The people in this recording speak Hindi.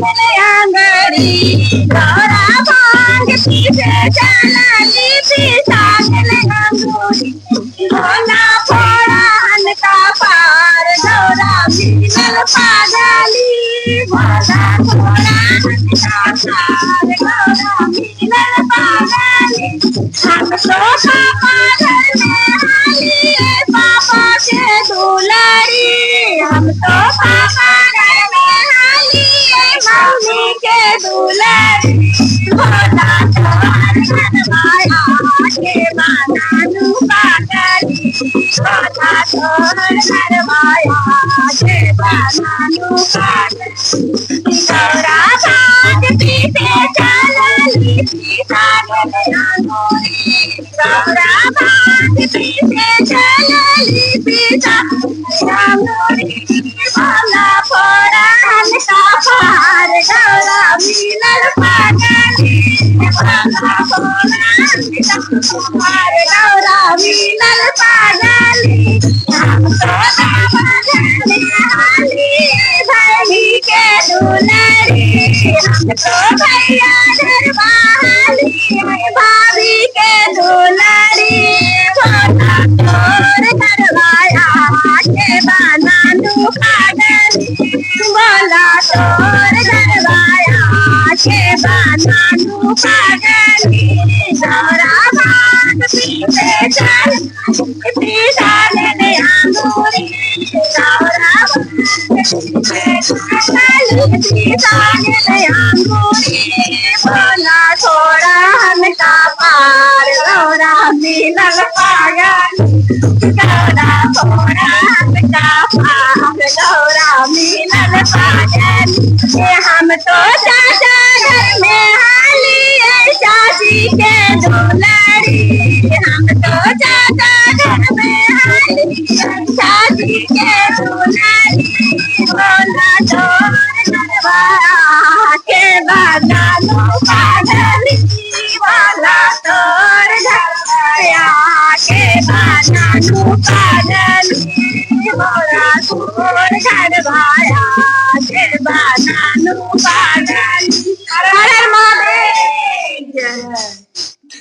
अंगड़ी गौरा भांग पीछे चलली पिसागल अंगूरी भोला फोड़न का पार गौरा मिलल पागली भोला फोड़न का पार गौरा मिलल पागली हम तो पापा घर में हाली पापा के दुलारी हम तो पापा घर में हाली मम्मी के दुलारी भोला तोहर घरवाया के बनानू पागली भोला तोहर घरवाया के बनानू पागली गौरा भांग पीछे चलली पिसागल अंगूरी गौरा भांग पीछे चलली पिसागल अंगूरी भोला फोड़न का पार गौरा मिलल पागली भोला फोड़न का पार गौरा मिलल पागली हम तो दामन हाली भैली के दुलारी हम तो भैया घरवाली भाभी के दुलारी भोला तोर घरवाया के बनानू पागली भोला तोर घरवाया के बनानू पागली गौरा भांग पीछे चल पिसागल अंगूरी गौरा भांग पीछे चल पिसागल अंगूरी भोला फोड़न का पार गौरा मिलल पागली गौरा फोड़न का पार गौरा मिलल पागली हम तो चाचा घर में हाली चाची के दुलारी हम तो चाचा घर में हाली चाची के दुलारी भोला तोहर घरवाया के बनानू पागली भोला तोहर घरवाया के बनानू पागली भोला तोहर घरवाया